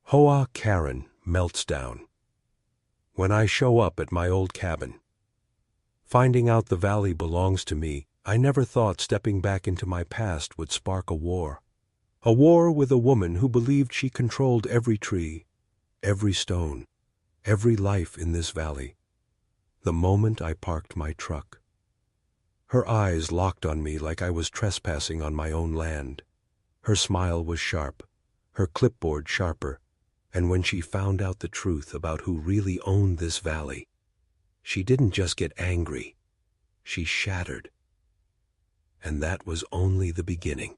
HOA Karen melts down. When I show up at my old cabin, finding out the valley belongs to me, I never thought stepping back into my past would spark a war. A war with a woman who believed she controlled every tree, every stone, every life in this valley. The moment I parked my truck, her eyes locked on me like I was trespassing on my own land. Her smile was sharp, her clipboard sharper, and when she found out the truth about who really owned this valley, she didn't just get angry, she shattered. And that was only the beginning.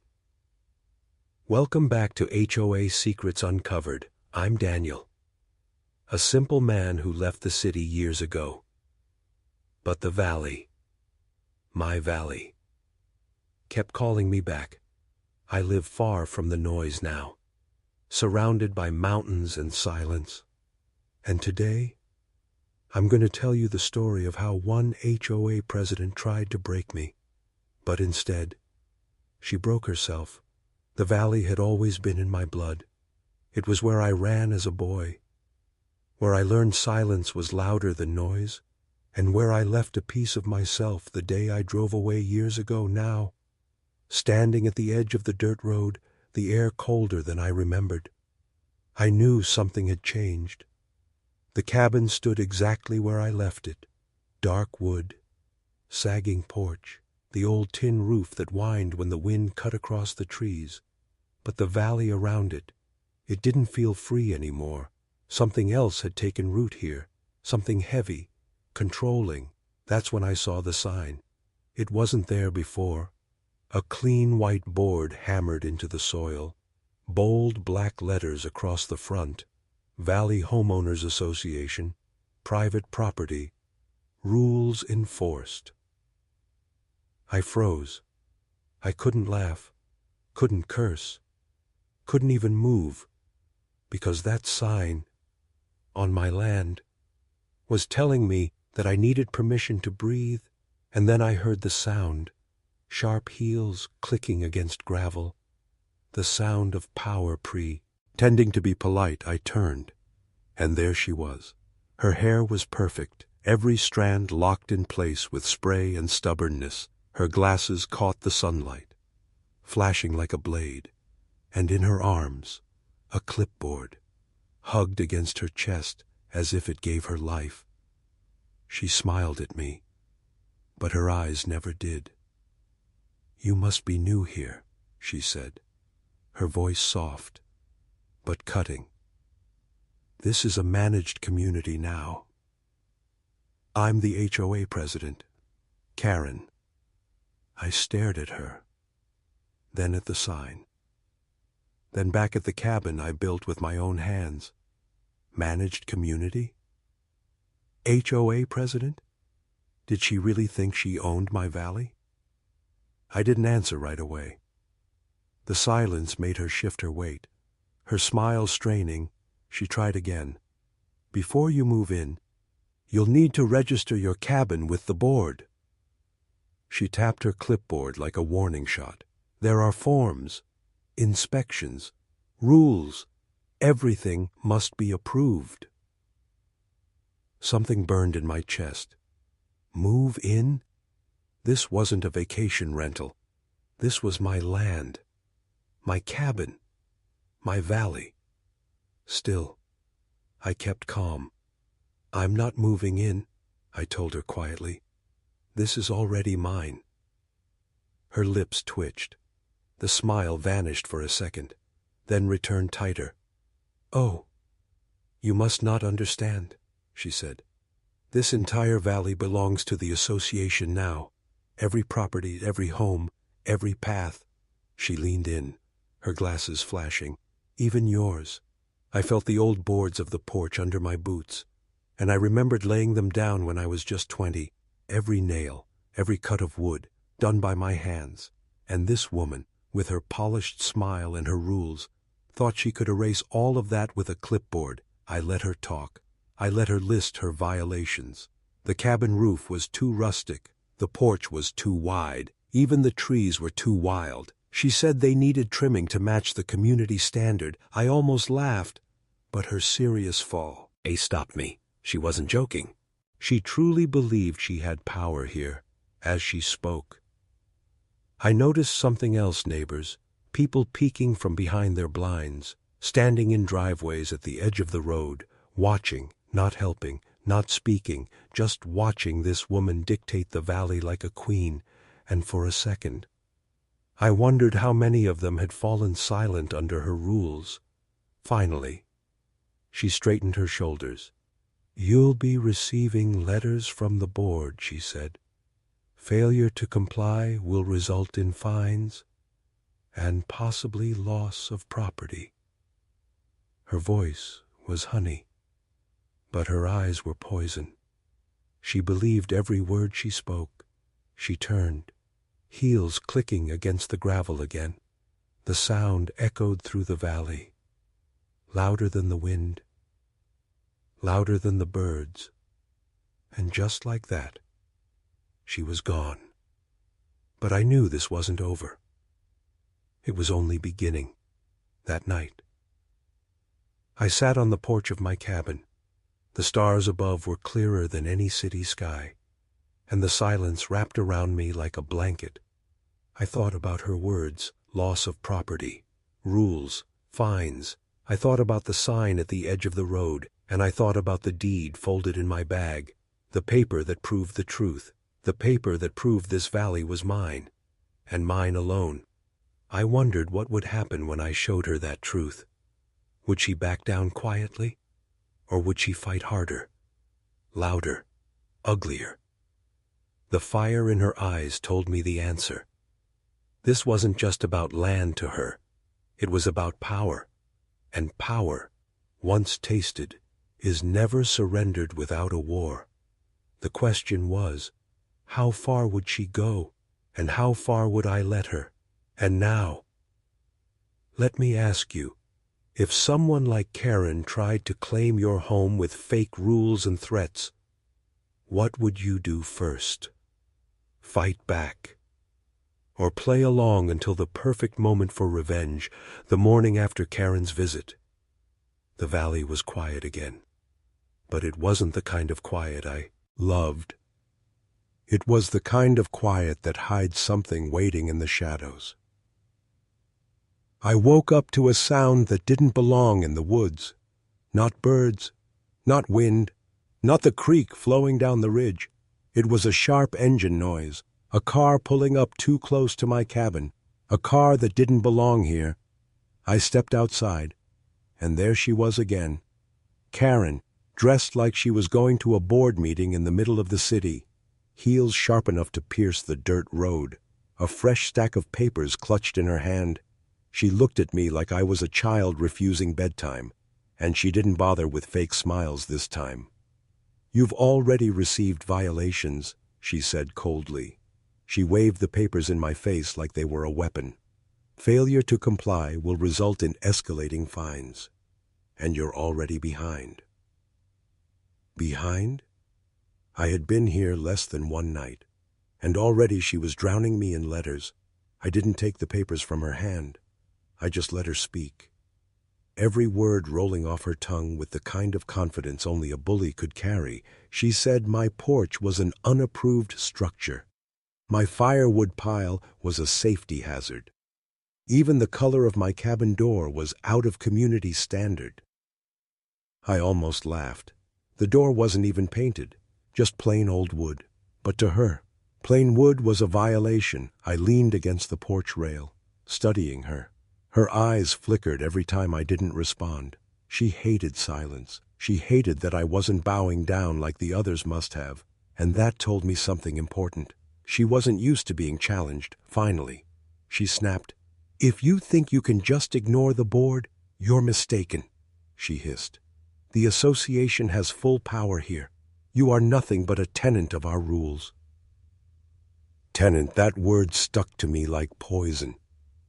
Welcome back to HOA Secrets Uncovered. I'm Daniel, a simple man who left the city years ago. But the valley, my valley, kept calling me back. I live far from the noise now, surrounded by mountains and silence. And today, I'm going to tell you the story of how one HOA president tried to break me. But instead, she broke herself. The valley had always been in my blood. It was where I ran as a boy, where I learned silence was louder than noise, and where I left a piece of myself the day I drove away years ago. Now, standing at the edge of the dirt road, the air colder than I remembered, I knew something had changed. The cabin stood exactly where I left it. Dark wood, sagging porch, the old tin roof that whined when the wind cut across the trees. But the valley around it, it didn't feel free anymore. Something else had taken root here, something heavy, controlling. That's when I saw the sign. It wasn't there before. A clean white board hammered into the soil, bold black letters across the front. Valley Homeowners Association, private property, rules enforced. I froze. I couldn't laugh, couldn't curse, couldn't even move, because that sign, on my land, was telling me that I needed permission to breathe. And then I heard the sound, sharp heels clicking against gravel, the sound of power. Tending to be polite, I turned, and there she was. Her hair was perfect, every strand locked in place with spray and stubbornness. Her glasses caught the sunlight, flashing like a blade, and in her arms, a clipboard, hugged against her chest as if it gave her life. She smiled at me, but her eyes never did. "You must be new here," she said, her voice soft, but cutting. "This is a managed community now. I'm the HOA president, Karen." I stared at her, then at the sign, then back at the cabin I built with my own hands. Managed community? HOA president? Did she really think she owned my valley? I didn't answer right away. The silence made her shift her weight. Her smile straining, she tried again. "Before you move in, you'll need to register your cabin with the board." She tapped her clipboard like a warning shot. "There are forms, inspections, rules. Everything must be approved." Something burned in my chest. Move in? This wasn't a vacation rental. This was my land, my cabin, my valley. Still, I kept calm. "I'm not moving in," I told her quietly. "This is already mine." Her lips twitched. The smile vanished for a second, then returned tighter. "Oh, you must not understand," she said. "This entire valley belongs to the association now. Every property, every home, every path." She leaned in, her glasses flashing. "Even yours." I felt the old boards of the porch under my boots, and I remembered laying them down when I was just 20. Every nail, every cut of wood, done by my hands. And this woman, with her polished smile and her rules, thought she could erase all of that with a clipboard. I let her talk. I let her list her violations. The cabin roof was too rustic. The porch was too wide. Even the trees were too wild. She said they needed trimming to match the community standard. I almost laughed. But her serious fall, stopped me. She wasn't joking. She truly believed she had power here, as she spoke. I noticed something else, neighbors. People peeking from behind their blinds, standing in driveways at the edge of the road, watching, not helping, not speaking, just watching this woman dictate the valley like a queen, and for a second, I wondered how many of them had fallen silent under her rules. Finally, she straightened her shoulders. "You'll be receiving letters from the board," she said. "Failure to comply will result in fines and possibly loss of property." Her voice was honey, but her eyes were poison. She believed every word she spoke. She turned, heels clicking against the gravel again. The sound echoed through the valley, louder than the wind, louder than the birds, and just like that, she was gone. But I knew this wasn't over. It was only beginning. That night, I sat on the porch of my cabin. The stars above were clearer than any city sky, and the silence wrapped around me like a blanket. I thought about her words, loss of property, rules, fines. I thought about the sign at the edge of the road, and I thought about the deed folded in my bag, the paper that proved the truth, the paper that proved this valley was mine, and mine alone. I wondered what would happen when I showed her that truth. Would she back down quietly? Or would she fight harder, louder, uglier? The fire in her eyes told me the answer. This wasn't just about land to her. It was about power. And power, once tasted, is never surrendered without a war. The question was, how far would she go, and how far would I let her? And now, let me ask you, if someone like Karen tried to claim your home with fake rules and threats, what would you do first? Fight back? Or play along until the perfect moment for revenge, the morning after Karen's visit? The valley was quiet again, but it wasn't the kind of quiet I loved. It was the kind of quiet that hides something waiting in the shadows. I woke up to a sound that didn't belong in the woods. Not birds, not wind, not the creek flowing down the ridge. It was a sharp engine noise, a car pulling up too close to my cabin, a car that didn't belong here. I stepped outside, and there she was again. Karen, dressed like she was going to a board meeting in the middle of the city, heels sharp enough to pierce the dirt road, a fresh stack of papers clutched in her hand. She looked at me like I was a child refusing bedtime, and she didn't bother with fake smiles this time. "You've already received violations," she said coldly. She waved the papers in my face like they were a weapon. "Failure to comply will result in escalating fines, and you're already behind." Behind? I had been here less than one night, and already she was drowning me in letters. I didn't take the papers from her hand. I just let her speak. Every word rolling off her tongue with the kind of confidence only a bully could carry. She said my porch was an unapproved structure. My firewood pile was a safety hazard. Even the color of my cabin door was out of community standard. I almost laughed. The door wasn't even painted, just plain old wood. But to her, plain wood was a violation. I leaned against the porch rail, studying her. Her eyes flickered every time I didn't respond. She hated silence. She hated that I wasn't bowing down like the others must have. And that told me something important. She wasn't used to being challenged. Finally, she snapped, "If you think you can just ignore the board, you're mistaken," she hissed. "The association has full power here. You are nothing but a tenant of our rules." Tenant, that word stuck to me like poison.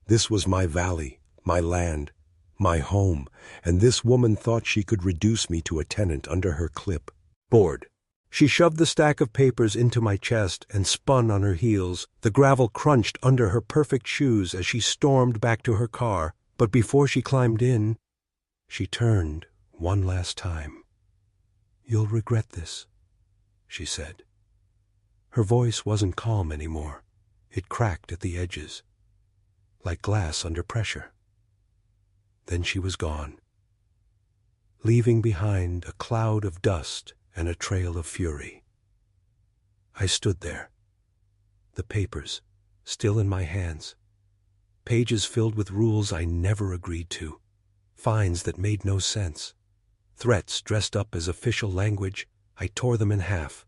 This was my valley, my land, my home, and this woman thought she could reduce me to a tenant under her clip. Bored. She shoved the stack of papers into my chest and spun on her heels. The gravel crunched under her perfect shoes as she stormed back to her car. But before she climbed in, she turned one last time. "You'll regret this," she said. Her voice wasn't calm anymore. It cracked at the edges, like glass under pressure. Then she was gone, leaving behind a cloud of dust and a trail of fury. I stood there, the papers still in my hands, pages filled with rules I never agreed to, fines that made no sense, threats dressed up as official language. I tore them in half,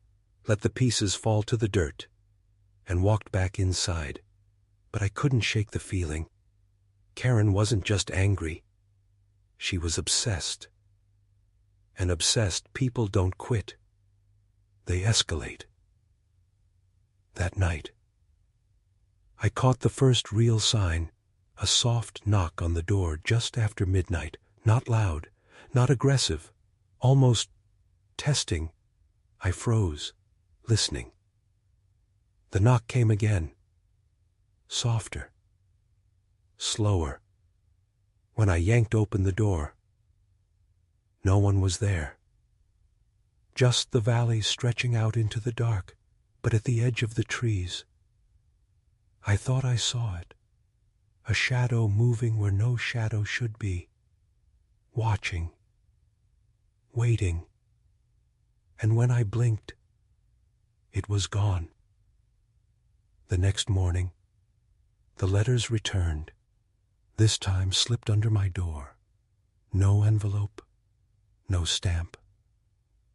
let the pieces fall to the dirt, and walked back inside. But I couldn't shake the feeling. Karen wasn't just angry. She was obsessed. And obsessed people don't quit. They escalate. That night, I caught the first real sign, a soft knock on the door just after midnight, not loud, not aggressive, almost testing. I froze, listening. The knock came again, softer, slower. When I yanked open the door, no one was there. Just the valley stretching out into the dark, but at the edge of the trees. I thought I saw it, a shadow moving where no shadow should be, watching, waiting. And when I blinked, it was gone. The next morning, the letters returned, this time slipped under my door. No envelope, no stamp,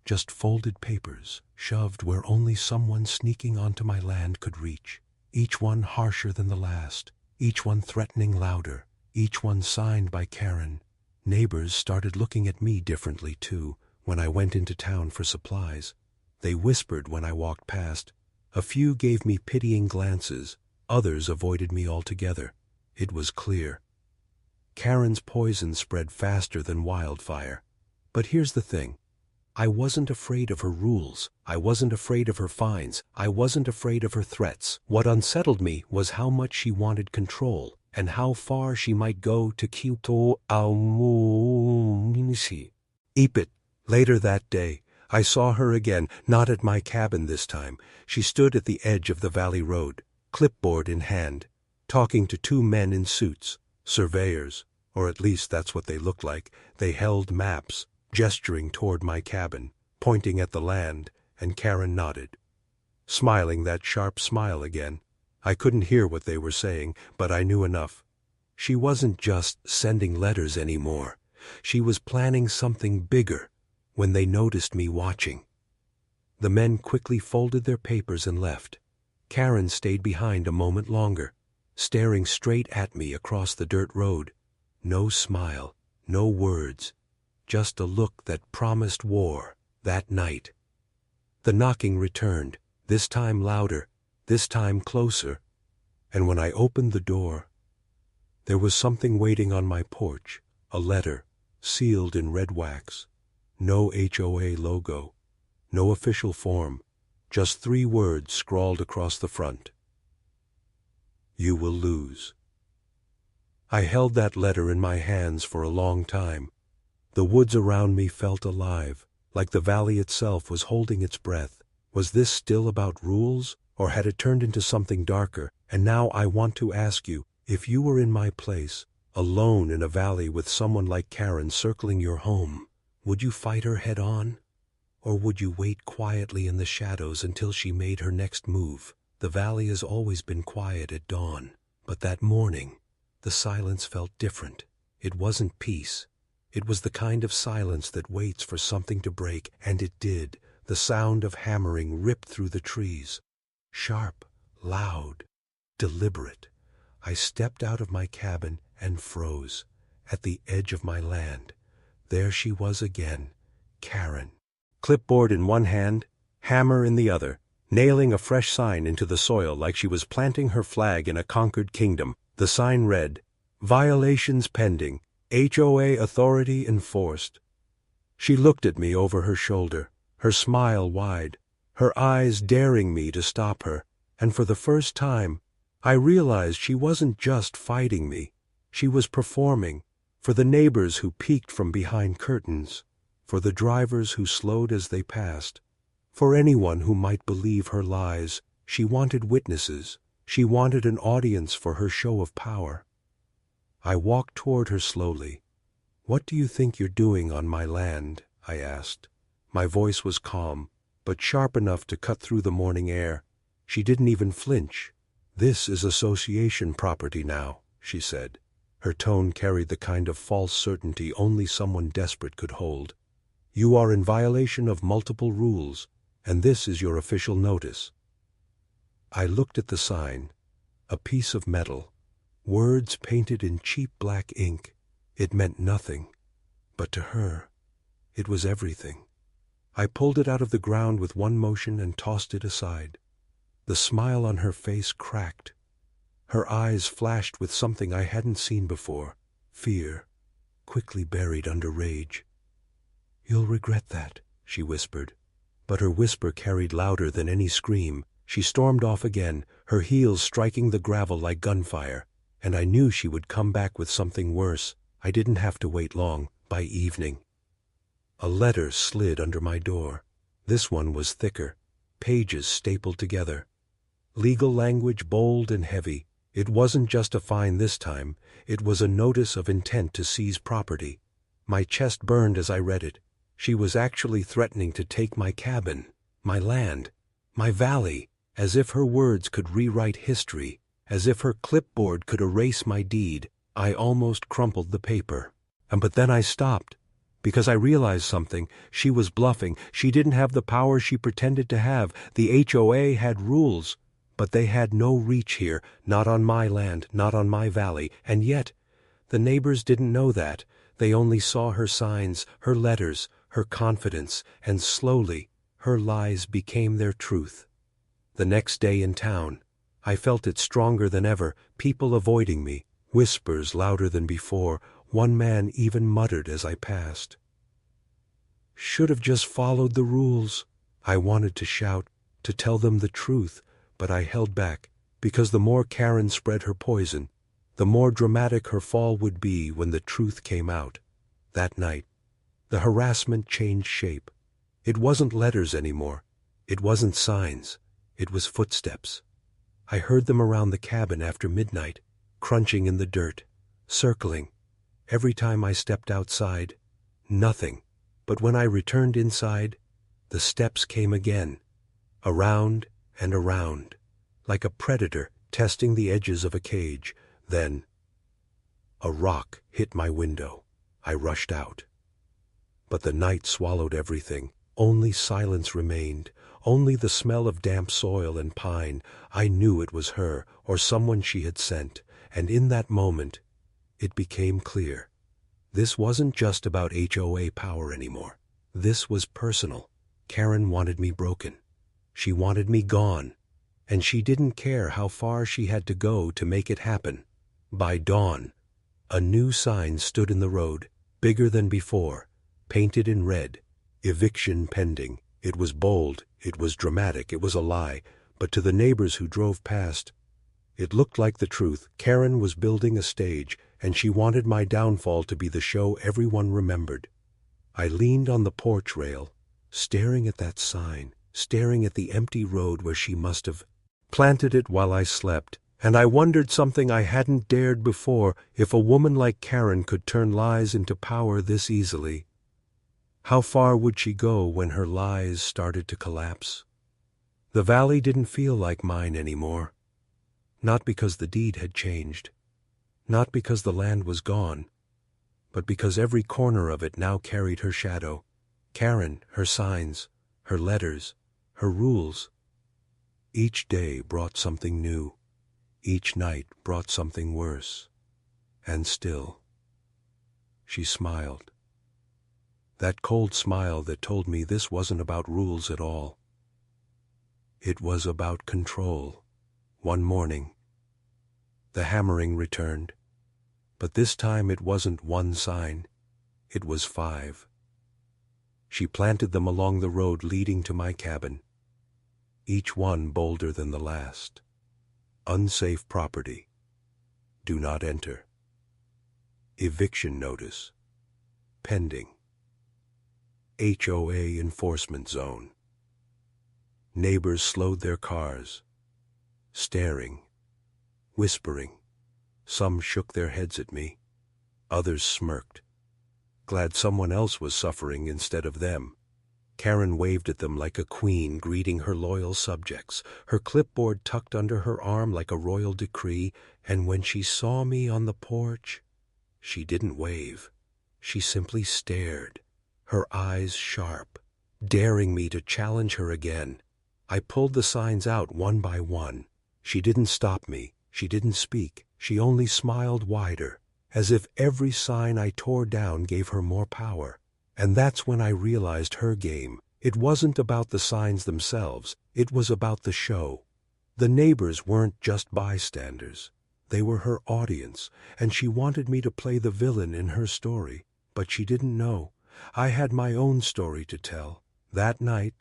just folded papers shoved where only someone sneaking onto my land could reach, each one harsher than the last, each one threatening louder, each one signed by Karen. Neighbors started looking at me differently too when I went into town for supplies. They whispered when I walked past. A few gave me pitying glances, others avoided me altogether. It was clear. Karen's poison spread faster than wildfire. But here's the thing. I wasn't afraid of her rules. I wasn't afraid of her fines. I wasn't afraid of her threats. What unsettled me was how much she wanted control and how far she might go to keep our Ipit. Later that day, I saw her again, not at my cabin this time. She stood at the edge of the valley road, clipboard in hand, talking to two men in suits, surveyors, or at least that's what they looked like. They held maps, gesturing toward my cabin, pointing at the land, and Karen nodded, smiling that sharp smile again. I couldn't hear what they were saying, but I knew enough. She wasn't just sending letters anymore. She was planning something bigger. When they noticed me watching, the men quickly folded their papers and left. Karen stayed behind a moment longer, staring straight at me across the dirt road. No smile, no words, just a look that promised war. That night, the knocking returned, this time louder, this time closer, and when I opened the door, there was something waiting on my porch, a letter, sealed in red wax. No HOA logo, no official form, just 3 words scrawled across the front. You will lose. I held that letter in my hands for a long time. The woods around me felt alive, like the valley itself was holding its breath. Was this still about rules, or had it turned into something darker? And now I want to ask you, if you were in my place, alone in a valley with someone like Karen circling your home, would you fight her head on? Or would you wait quietly in the shadows until she made her next move? The valley has always been quiet at dawn, but that morning, the silence felt different. It wasn't peace. It was the kind of silence that waits for something to break, and it did. The sound of hammering ripped through the trees. Sharp, loud, deliberate. I stepped out of my cabin and froze, at the edge of my land. There she was again, Karen. Clipboard in one hand, hammer in the other, nailing a fresh sign into the soil like she was planting her flag in a conquered kingdom. The sign read, "Violations pending, HOA authority enforced." She looked at me over her shoulder, her smile wide, her eyes daring me to stop her, and for the first time, I realized she wasn't just fighting me. She was performing, for the neighbors who peeked from behind curtains, for the drivers who slowed as they passed, for anyone who might believe her lies. She wanted witnesses. She wanted an audience for her show of power. I walked toward her slowly. "What do you think you're doing on my land?" I asked. My voice was calm, but sharp enough to cut through the morning air. She didn't even flinch. "This is association property now," she said. Her tone carried the kind of false certainty only someone desperate could hold. "You are in violation of multiple rules, and this is your official notice." I looked at the sign, a piece of metal, words painted in cheap black ink. It meant nothing, but to her, it was everything. I pulled it out of the ground with one motion and tossed it aside. The smile on her face cracked. Her eyes flashed with something I hadn't seen before, fear, quickly buried under rage. "You'll regret that," she whispered. But her whisper carried louder than any scream. She stormed off again, her heels striking the gravel like gunfire, and I knew she would come back with something worse. I didn't have to wait long. By evening, a letter slid under my door. This one was thicker, pages stapled together. Legal language bold and heavy. It wasn't just a fine this time, it was a notice of intent to seize property. My chest burned as I read it. She was actually threatening to take my cabin, my land, my valley, as if her words could rewrite history, as if her clipboard could erase my deed. I almost crumpled the paper. But then I stopped, because I realized something. She was bluffing. She didn't have the power she pretended to have. The HOA had rules, but they had no reach here, not on my land, not on my valley. And yet, the neighbors didn't know that. They only saw her signs, her letters, her confidence, and slowly, her lies became their truth. The next day in town, I felt it stronger than ever, people avoiding me, whispers louder than before. One man even muttered as I passed, "Should have just followed the rules." I wanted to shout, to tell them the truth, but I held back, because the more Karen spread her poison, the more dramatic her fall would be when the truth came out. That night, the harassment changed shape. It wasn't letters anymore. It wasn't signs. It was footsteps. I heard them around the cabin after midnight, crunching in the dirt, circling. Every time I stepped outside, nothing. But when I returned inside, the steps came again, around and around, like a predator testing the edges of a cage. Then, a rock hit my window. I rushed out. But the night swallowed everything. Only silence remained, only the smell of damp soil and pine. I knew it was her, or someone she had sent, and in that moment, it became clear. This wasn't just about HOA power anymore. This was personal. Karen wanted me broken. She wanted me gone, and she didn't care how far she had to go to make it happen. By dawn, a new sign stood in the road, bigger than before, painted in red, "Eviction pending." It was bold, it was dramatic, it was a lie, but to the neighbors who drove past, it looked like the truth. Karen was building a stage, and she wanted my downfall to be the show everyone remembered. I leaned on the porch rail, staring at that sign, staring at the empty road where she must have planted it while I slept, and I wondered something I hadn't dared before: if a woman like Karen could turn lies into power this easily, how far would she go when her lies started to collapse? The valley didn't feel like mine anymore. Not because the deed had changed, not because the land was gone, but because every corner of it now carried her shadow. Karen, her signs, her letters, her rules. Each day brought something new. Each night brought something worse. And still, she smiled. That cold smile that told me this wasn't about rules at all. It was about control. One morning, the hammering returned, but this time it wasn't one sign, it was 5. She planted them along the road leading to my cabin, each one bolder than the last. "Unsafe property. Do not enter." Eviction notice. Pending. HOA enforcement zone. Neighbors slowed their cars, staring, whispering. Some shook their heads at me. Others smirked, glad someone else was suffering instead of them. Karen waved at them like a queen greeting her loyal subjects, her clipboard tucked under her arm like a royal decree, and when she saw me on the porch, she didn't wave. She simply stared, her eyes sharp, daring me to challenge her again. I pulled the signs out one by one. She didn't stop me. She didn't speak. She only smiled wider, as if every sign I tore down gave her more power. And that's when I realized her game. It wasn't about the signs themselves. It was about the show. The neighbors weren't just bystanders. They were her audience, and she wanted me to play the villain in her story. But she didn't know. I had my own story to tell. That night,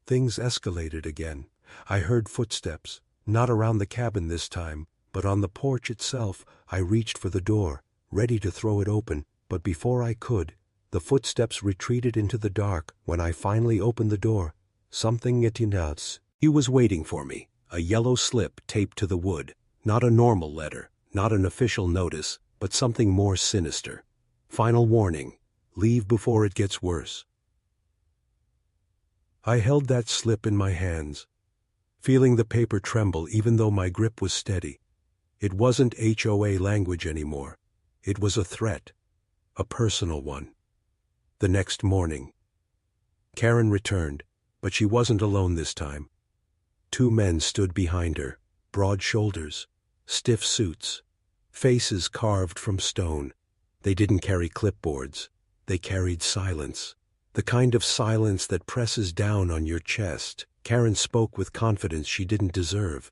things escalated again. I heard footsteps, not around the cabin this time, but on the porch itself. I reached for the door, ready to throw it open, but before I could, the footsteps retreated into the dark. When I finally opened the door, something else. He was waiting for me, a yellow slip taped to the wood. Not a normal letter, not an official notice, but something more sinister. Final warning, leave before it gets worse. I held that slip in my hands, feeling the paper tremble even though my grip was steady. It wasn't HOA language anymore. It was a threat, a personal one. The next morning, Karen returned, but she wasn't alone this time. 2 men stood behind her, broad shoulders, stiff suits, faces carved from stone. They didn't carry clipboards. They carried silence, the kind of silence that presses down on your chest. Karen spoke with confidence she didn't deserve.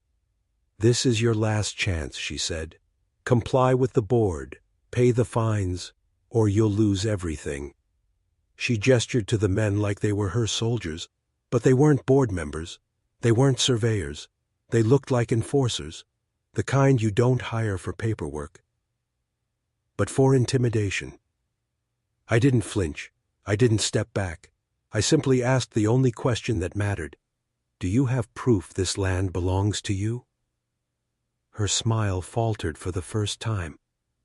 "This is your last chance," she said. "Comply with the board, pay the fines, or you'll lose everything." She gestured to the men like they were her soldiers, but they weren't board members. They weren't surveyors. They looked like enforcers, the kind you don't hire for paperwork, but for intimidation. I didn't flinch. I didn't step back. I simply asked the only question that mattered. "Do you have proof this land belongs to you?" Her smile faltered for the first time,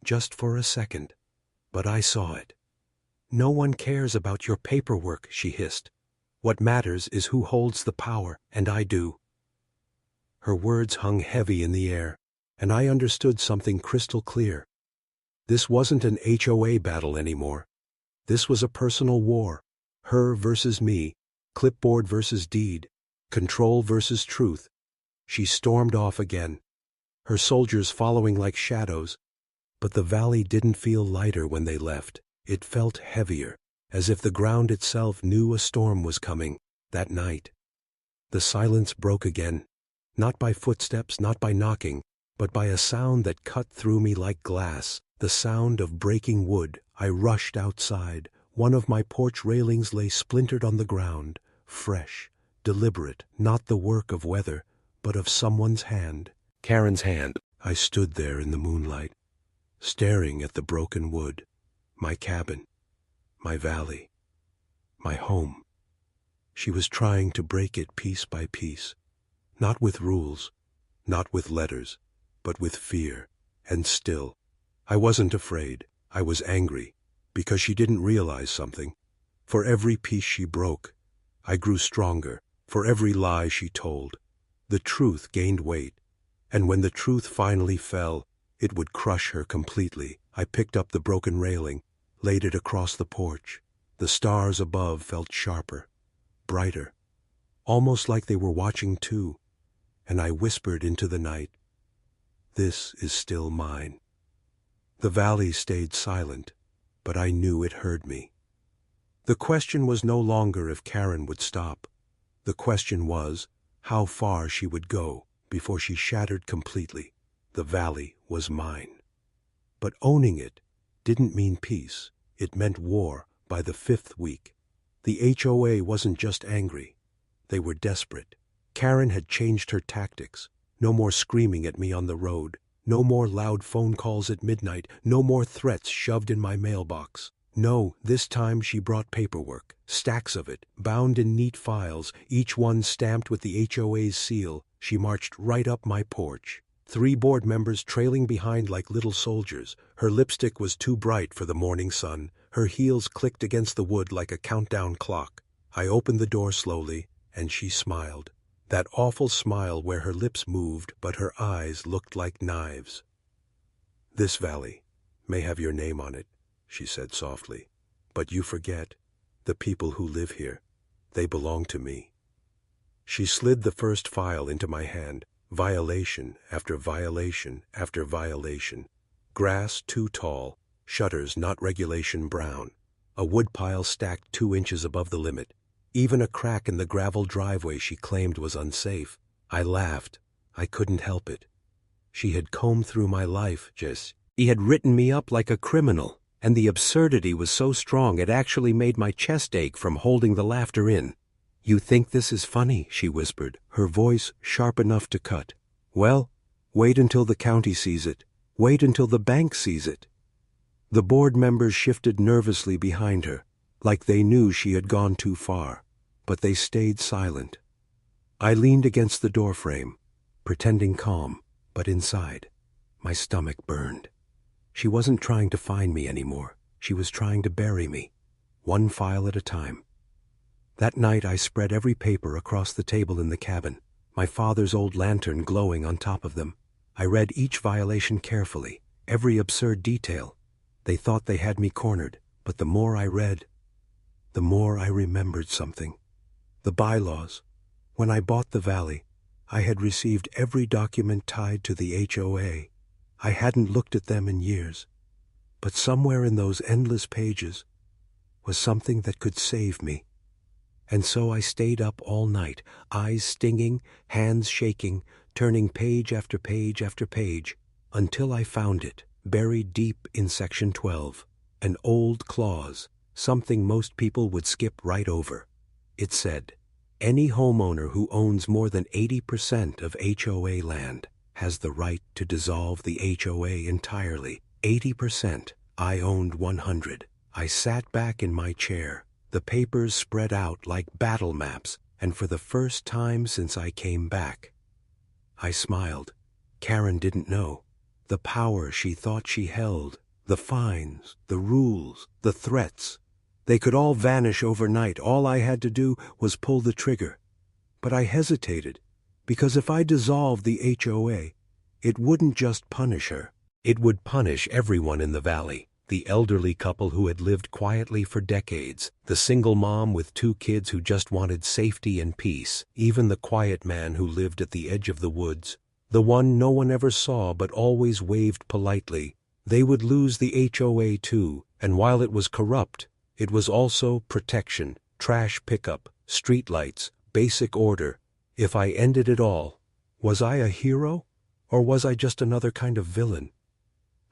just for a second, but I saw it. "No one cares about your paperwork," she hissed. "What matters is who holds the power, and I do." Her words hung heavy in the air, and I understood something crystal clear. This wasn't an HOA battle anymore. This was a personal war. Her versus me, clipboard versus deed, control versus truth. She stormed off again, her soldiers following like shadows. But the valley didn't feel lighter when they left. It felt heavier, as if the ground itself knew a storm was coming. That night, the silence broke again, not by footsteps, not by knocking, but by a sound that cut through me like glass, the sound of breaking wood. I rushed outside. One of my porch railings lay splintered on the ground, fresh, deliberate, not the work of weather, but of someone's hand. Karen's hand. I stood there in the moonlight, staring at the broken wood. My cabin, my valley, my home. She was trying to break it piece by piece, not with rules, not with letters, but with fear. And still, I wasn't afraid. I was angry, because she didn't realize something. For every piece she broke, I grew stronger. For every lie she told, the truth gained weight. And when the truth finally fell, it would crush her completely. I picked up the broken railing, laid it across the porch. The stars above felt sharper, brighter, almost like they were watching too. And I whispered into the night, "This is still mine." The valley stayed silent, but I knew it heard me. The question was no longer if Karen would stop. The question was how far she would go before she shattered completely. The valley was mine. But owning it didn't mean peace. It meant war by the 5th week. The HOA wasn't just angry. They were desperate. Karen had changed her tactics. No more screaming at me on the road. No more loud phone calls at midnight, no more threats shoved in my mailbox. No, this time she brought paperwork, stacks of it, bound in neat files, each one stamped with the HOA's seal. She marched right up my porch. 3 board members trailing behind like little soldiers. Her lipstick was too bright for the morning sun. Her heels clicked against the wood like a countdown clock. I opened the door slowly, and she smiled. That awful smile where her lips moved, but her eyes looked like knives. "This valley may have your name on it," she said softly, "but you forget the people who live here. They belong to me." She slid the first file into my hand. Violation after violation after violation. Grass too tall, shutters not regulation brown, a woodpile stacked 2 inches above the limit, even a crack in the gravel driveway she claimed was unsafe. I laughed. I couldn't help it. She had combed through my life, Jess. He had written me up like a criminal, and the absurdity was so strong it actually made my chest ache from holding the laughter in. "You think this is funny," she whispered, her voice sharp enough to cut. "Well, wait until the county sees it. Wait until the bank sees it." The board members shifted nervously behind her, like they knew she had gone too far, but they stayed silent. I leaned against the doorframe, pretending calm, but inside, my stomach burned. She wasn't trying to find me anymore. She was trying to bury me, one file at a time. That night I spread every paper across the table in the cabin, my father's old lantern glowing on top of them. I read each violation carefully, every absurd detail. They thought they had me cornered, but the more I read, the more I remembered something. The bylaws. When I bought the valley, I had received every document tied to the HOA. I hadn't looked at them in years, but somewhere in those endless pages was something that could save me. And so I stayed up all night, eyes stinging, hands shaking, turning page after page after page, until I found it, buried deep in Section 12, an old clause, something most people would skip right over. It said, "Any homeowner who owns more than 80% of HOA land has the right to dissolve the HOA entirely." 80%. I owned 100. I sat back in my chair, the papers spread out like battle maps, and for the first time since I came back, I smiled. Karen didn't know. The power she thought she held, the fines, the rules, the threats, they could all vanish overnight. All I had to do was pull the trigger. But I hesitated, because if I dissolved the HOA, it wouldn't just punish her. It would punish everyone in the valley. The elderly couple who had lived quietly for decades, the single mom with 2 kids who just wanted safety and peace, even the quiet man who lived at the edge of the woods, the one no one ever saw but always waved politely. They would lose the HOA too, and while it was corrupt, it was also protection, trash pickup, streetlights, basic order. If I ended it all, was I a hero, or was I just another kind of villain?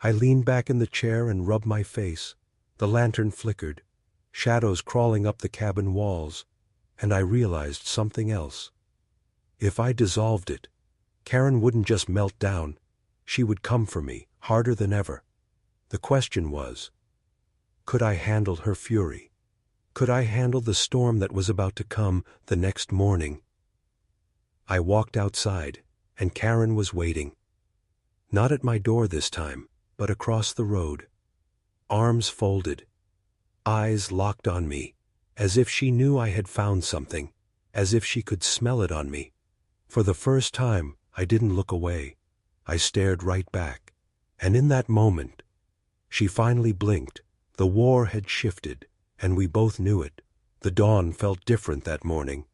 I leaned back in the chair and rubbed my face. The lantern flickered, shadows crawling up the cabin walls, and I realized something else. If I dissolved it, Karen wouldn't just melt down. She would come for me, harder than ever. The question was, could I handle her fury? Could I handle the storm that was about to come the next morning? I walked outside, and Karen was waiting. Not at my door this time, but across the road. Arms folded, eyes locked on me, as if she knew I had found something, as if she could smell it on me. For the first time, I didn't look away. I stared right back. And in that moment, she finally blinked. The war had shifted, and we both knew it. The dawn felt different that morning,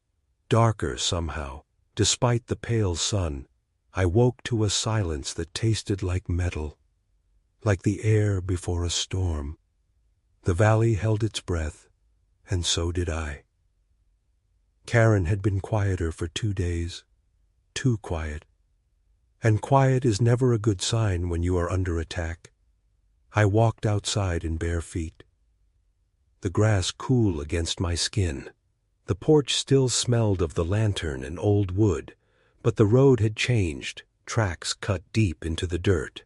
darker somehow. Despite the pale sun, I woke to a silence that tasted like metal, like the air before a storm. The valley held its breath, and so did I. Karen had been quieter for 2 days, too quiet. And quiet is never a good sign when you are under attack. I walked outside in bare feet, the grass cool against my skin. The porch still smelled of the lantern and old wood, but the road had changed. Tracks cut deep into the dirt,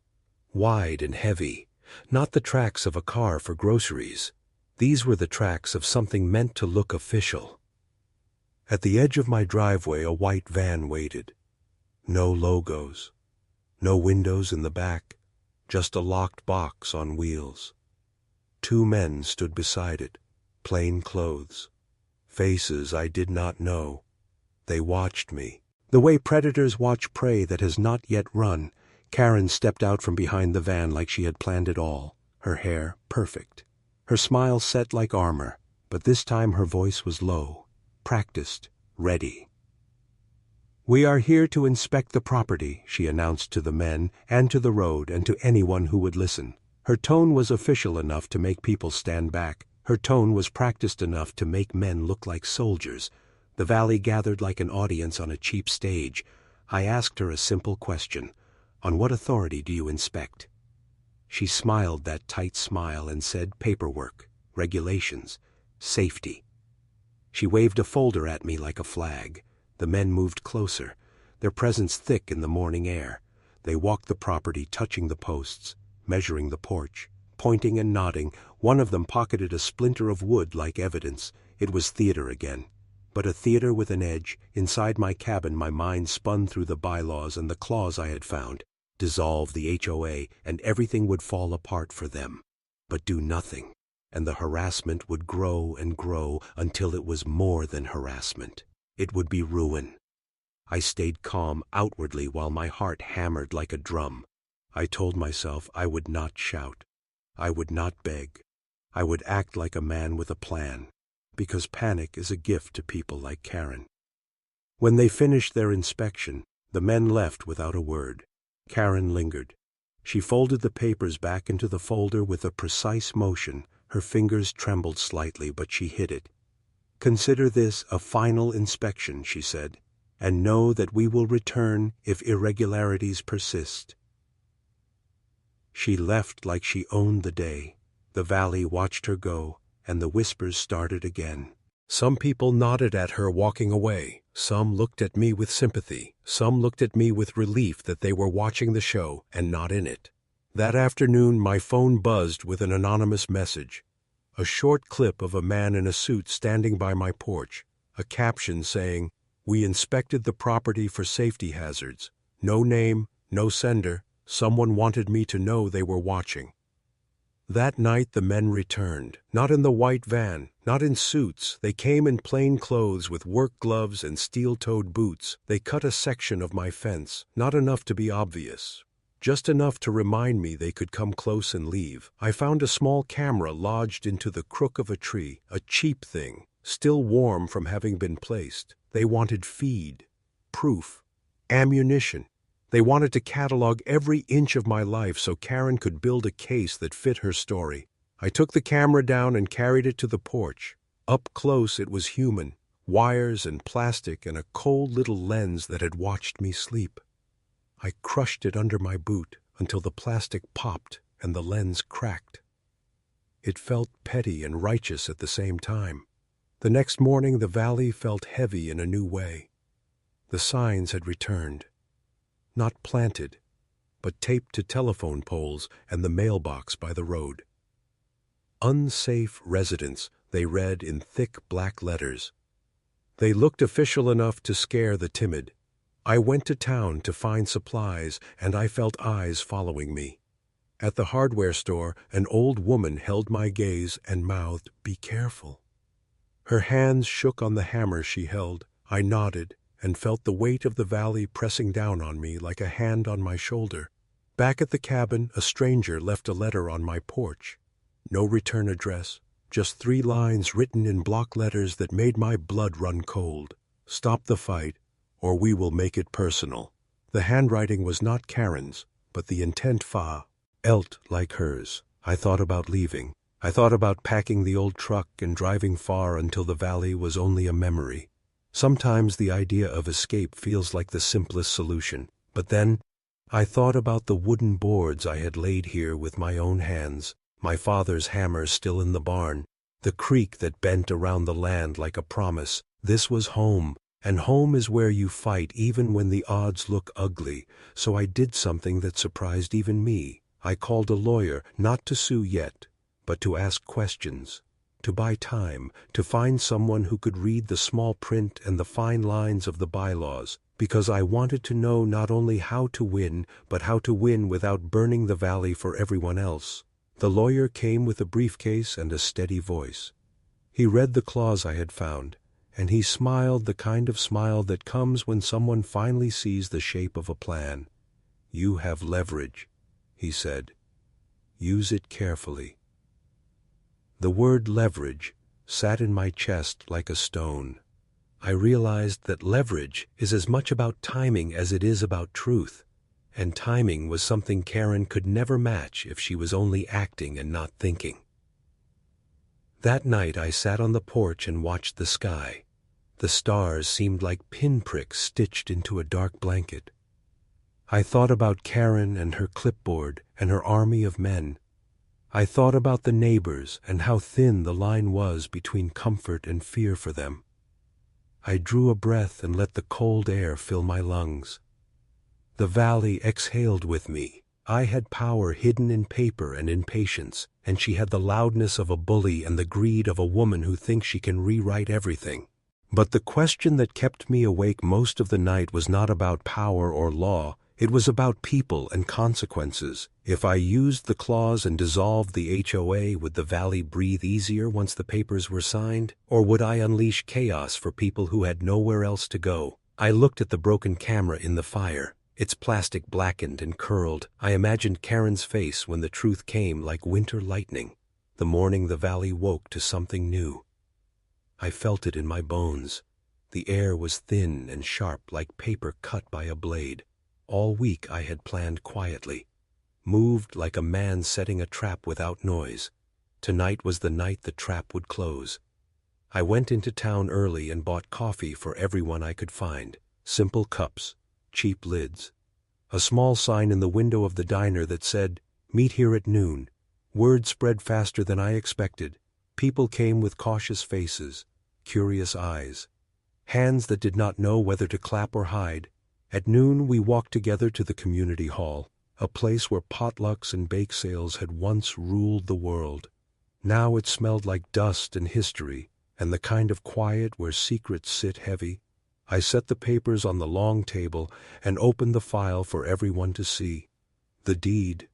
wide and heavy, not the tracks of a car for groceries. These were the tracks of something meant to look official. At the edge of my driveway, a white van waited. No logos, no windows in the back, just a locked box on wheels. 2 men stood beside it, plain clothes, faces I did not know. They watched me. The way predators watch prey that has not yet run. Karen stepped out from behind the van like she had planned it all, her hair perfect, her smile set like armor, but this time her voice was low, practiced, ready. "We are here to inspect the property," she announced to the men and to the road and to anyone who would listen. Her tone was official enough to make people stand back. Her tone was practiced enough to make men look like soldiers. The valley gathered like an audience on a cheap stage. I asked her a simple question. "On what authority do you inspect?" She smiled that tight smile and said, "Paperwork, regulations, safety." She waved a folder at me like a flag. The men moved closer, their presence thick in the morning air. They walked the property, touching the posts, measuring the porch, pointing and nodding. One of them pocketed a splinter of wood like evidence. It was theater again. But a theater with an edge. Inside my cabin, my mind spun through the bylaws and the clause I had found. Dissolve the HOA and everything would fall apart for them. But do nothing, and the harassment would grow and grow until it was more than harassment. It would be ruin. I stayed calm outwardly while my heart hammered like a drum. I told myself I would not shout. I would not beg. I would act like a man with a plan, because panic is a gift to people like Karen. When they finished their inspection, the men left without a word. Karen lingered. She folded the papers back into the folder with a precise motion. Her fingers trembled slightly, but she hid it. "Consider this a final inspection," she said, "and know that we will return if irregularities persist." She left like she owned the day. The valley watched her go, and the whispers started again. Some people nodded at her walking away. Some looked at me with sympathy. Some looked at me with relief that they were watching the show and not in it. That afternoon, my phone buzzed with an anonymous message. A short clip of a man in a suit standing by my porch. A caption saying, "We inspected the property for safety hazards. No name, no sender. Someone wanted me to know they were watching." That night the men returned, not in the white van, not in suits. They came in plain clothes with work gloves and steel-toed boots. They cut a section of my fence, not enough to be obvious, just enough to remind me they could come close and leave. I found a small camera lodged into the crook of a tree, a cheap thing, still warm from having been placed. They wanted feed, proof, ammunition. They wanted to catalog every inch of my life so Karen could build a case that fit her story. I took the camera down and carried it to the porch. Up close it was human, wires and plastic and a cold little lens that had watched me sleep. I crushed it under my boot until the plastic popped and the lens cracked. It felt petty and righteous at the same time. The next morning the valley felt heavy in a new way. The signs had returned. Not planted, but taped to telephone poles and the mailbox by the road. "Unsafe residence," they read in thick black letters. They looked official enough to scare the timid. I went to town to find supplies, and I felt eyes following me. At the hardware store, an old woman held my gaze and mouthed, "Be careful." Her hands shook on the hammer she held. I nodded and felt the weight of the valley pressing down on me like a hand on my shoulder. Back at the cabin, a stranger left a letter on my porch. No return address, just 3 lines written in block letters that made my blood run cold. "Stop the fight, or we will make it personal." The handwriting was not Karen's, but the intent felt like hers. I thought about leaving. I thought about packing the old truck and driving far until the valley was only a memory. Sometimes the idea of escape feels like the simplest solution. But then I thought about the wooden boards I had laid here with my own hands, my father's hammer still in the barn, the creek that bent around the land like a promise. This was home, And home is where you fight even when the odds look ugly, so I did something that surprised even me. I called a lawyer, not to sue yet, but to ask questions, to buy time, to find someone who could read the small print and the fine lines of the bylaws, because I wanted to know not only how to win, but how to win without burning the valley for everyone else. The lawyer came with a briefcase and a steady voice. He read the clause I had found, and he smiled the kind of smile that comes when someone finally sees the shape of a plan. "You have leverage," he said. "Use it carefully." The word leverage sat in my chest like a stone. I realized that leverage is as much about timing as it is about truth, and timing was something Karen could never match if she was only acting and not thinking. That night I sat on the porch and watched the sky. The stars seemed like pinpricks stitched into a dark blanket. I thought about Karen and her clipboard and her army of men. I thought about the neighbors and how thin the line was between comfort and fear for them. I drew a breath and let the cold air fill my lungs. The valley exhaled with me. I had power hidden in paper and in patience, and she had the loudness of a bully and the greed of a woman who thinks she can rewrite everything. But the question that kept me awake most of the night was not about power or law. It was about people and consequences. If I used the clause and dissolved the HOA, would the valley breathe easier once the papers were signed? Or would I unleash chaos for people who had nowhere else to go? I looked at the broken camera in the fire. Its plastic blackened and curled. I imagined Karen's face when the truth came like winter lightning, the morning the valley woke to something new. I felt it in my bones. The air was thin and sharp like paper cut by a blade. All week I had planned quietly, moved like a man setting a trap without noise. Tonight was the night the trap would close. I went into town early and bought coffee for everyone I could find. Simple cups, cheap lids. A small sign in the window of the diner that said, "Meet here at noon." Word spread faster than I expected. People came with cautious faces, curious eyes, hands that did not know whether to clap or hide. At noon we walked together to the community hall, a place where potlucks and bake sales had once ruled the world. Now it smelled like dust and history, and the kind of quiet where secrets sit heavy. I set the papers on the long table and opened the file for everyone to see. The deed,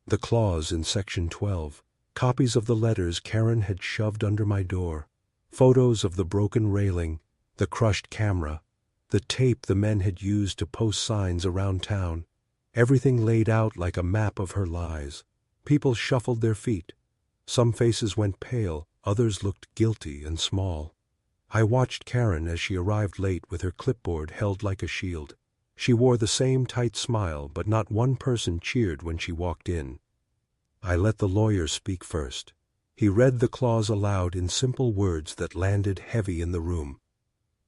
the clause in Section 12, copies of the letters Karen had shoved under my door, photos of the broken railing, the crushed camera, the tape the men had used to post signs around town, everything laid out like a map of her lies. People shuffled their feet. Some faces went pale, others looked guilty and small. I watched Karen as she arrived late with her clipboard held like a shield. She wore the same tight smile, but not one person cheered when she walked in. I let the lawyer speak first. He read the clause aloud in simple words that landed heavy in the room.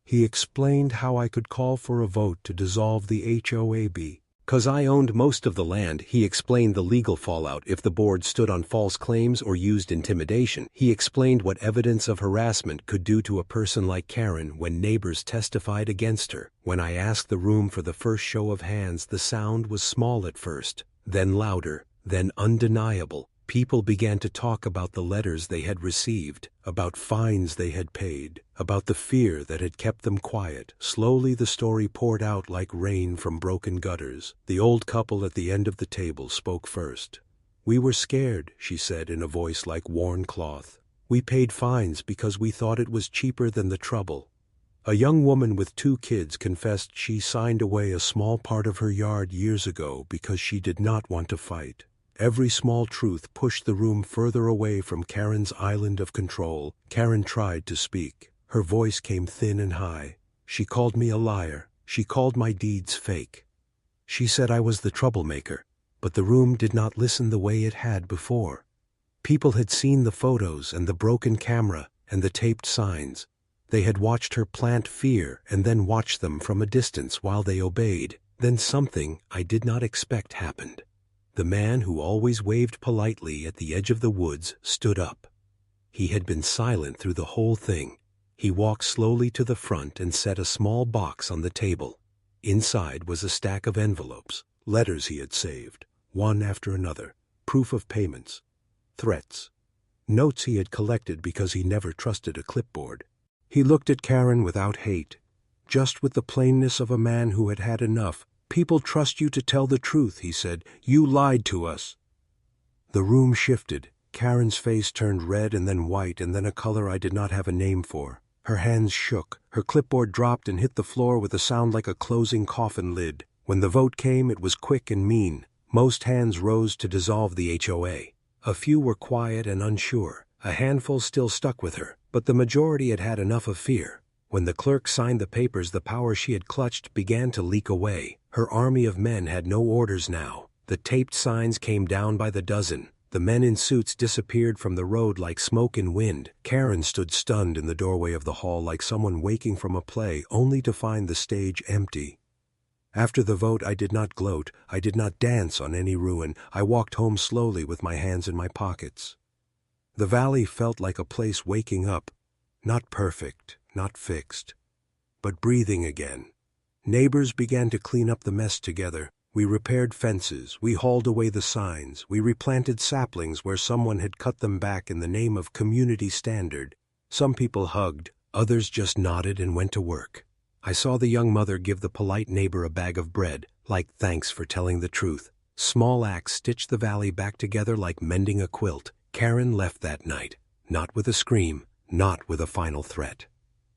He explained how I could call for a vote to dissolve the HOA. "'Cause I owned most of the land," he explained the legal fallout if the board stood on false claims or used intimidation. He explained what evidence of harassment could do to a person like Karen when neighbors testified against her. When I asked the room for the first show of hands, the sound was small at first, then louder, then undeniable. People began to talk about the letters they had received, about fines they had paid, about the fear that had kept them quiet. Slowly the story poured out like rain from broken gutters. The old couple at the end of the table spoke first. "We were scared," she said in a voice like worn cloth. "We paid fines because we thought it was cheaper than the trouble." A young woman with 2 kids confessed she signed away a small part of her yard years ago because she did not want to fight. Every small truth pushed the room further away from Karen's island of control. Karen tried to speak. Her voice came thin and high. She called me a liar. She called my deeds fake. She said I was the troublemaker, but the room did not listen the way it had before. People had seen the photos and the broken camera and the taped signs. They had watched her plant fear and then watched them from a distance while they obeyed. Then something I did not expect happened. The man who always waved politely at the edge of the woods stood up. He had been silent through the whole thing. He walked slowly to the front and set a small box on the table. Inside was a stack of envelopes, letters he had saved, one after another, proof of payments, threats, notes he had collected because he never trusted a clipboard. He looked at Karen without hate, just with the plainness of a man who had had enough. "People trust you to tell the truth," he said. "You lied to us." The room shifted. Karen's face turned red and then white and then a color I did not have a name for. Her hands shook. Her clipboard dropped and hit the floor with a sound like a closing coffin lid. When the vote came, it was quick and mean. Most hands rose to dissolve the HOA. A few were quiet and unsure. A handful still stuck with her, but the majority had had enough of fear. When the clerk signed the papers, the power she had clutched began to leak away. Her army of men had no orders now. The taped signs came down by the dozen. The men in suits disappeared from the road like smoke in wind. Karen stood stunned in the doorway of the hall like someone waking from a play, only to find the stage empty. After the vote, I did not gloat. I did not dance on any ruin. I walked home slowly with my hands in my pockets. The valley felt like a place waking up, not perfect, not fixed, but breathing again. Neighbors began to clean up the mess together. We repaired fences, we hauled away the signs, we replanted saplings where someone had cut them back in the name of community standard. Some people hugged, others just nodded and went to work. I saw the young mother give the polite neighbor a bag of bread, like thanks for telling the truth. Small acts stitched the valley back together like mending a quilt. Karen left that night, not with a scream, not with a final threat.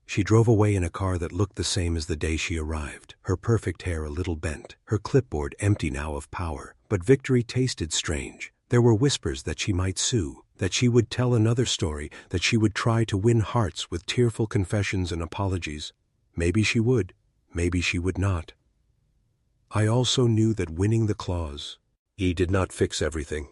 She drove away in a car that looked the same as the day she arrived, her perfect hair a little bent, her clipboard empty now of power. But victory tasted strange. There were whispers that she might sue, that she would tell another story, that she would try to win hearts with tearful confessions and apologies. Maybe she would, maybe she would not. I also knew that winning the clause, did not fix everything.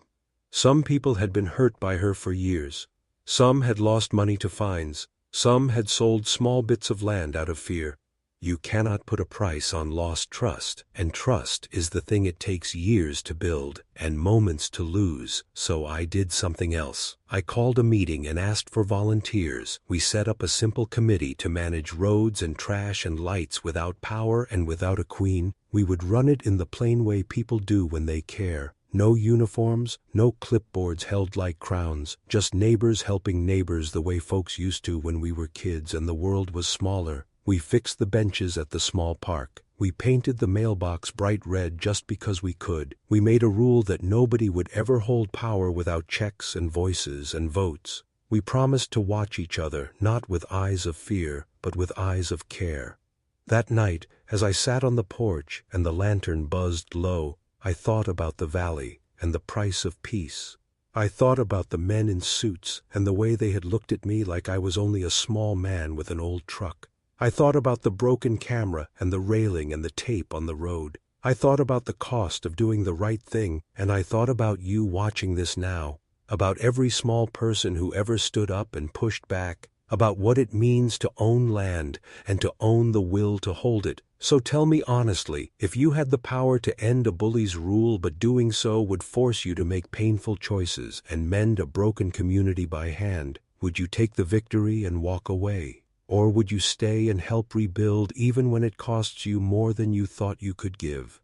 Some people had been hurt by her for years. Some had lost money to fines. Some had sold small bits of land out of fear. You cannot put a price on lost trust, and trust is the thing it takes years to build and moments to lose. So I did something else. I called a meeting and asked for volunteers. We set up a simple committee to manage roads and trash and lights without power and without a queen. We would run it in the plain way people do when they care. No uniforms, no clipboards held like crowns, just neighbors helping neighbors the way folks used to when we were kids and the world was smaller. We fixed the benches at the small park. We painted the mailbox bright red just because we could. We made a rule that nobody would ever hold power without checks and voices and votes. We promised to watch each other, not with eyes of fear, but with eyes of care. That night, as I sat on the porch and the lantern buzzed low, I thought about the valley and the price of peace. I thought about the men in suits and the way they had looked at me like I was only a small man with an old truck. I thought about the broken camera and the railing and the tape on the road. I thought about the cost of doing the right thing, and I thought about you watching this now, about every small person who ever stood up and pushed back, about what it means to own land and to own the will to hold it. So tell me honestly, if you had the power to end a bully's rule but doing so would force you to make painful choices and mend a broken community by hand, would you take the victory and walk away? Or would you stay and help rebuild even when it costs you more than you thought you could give?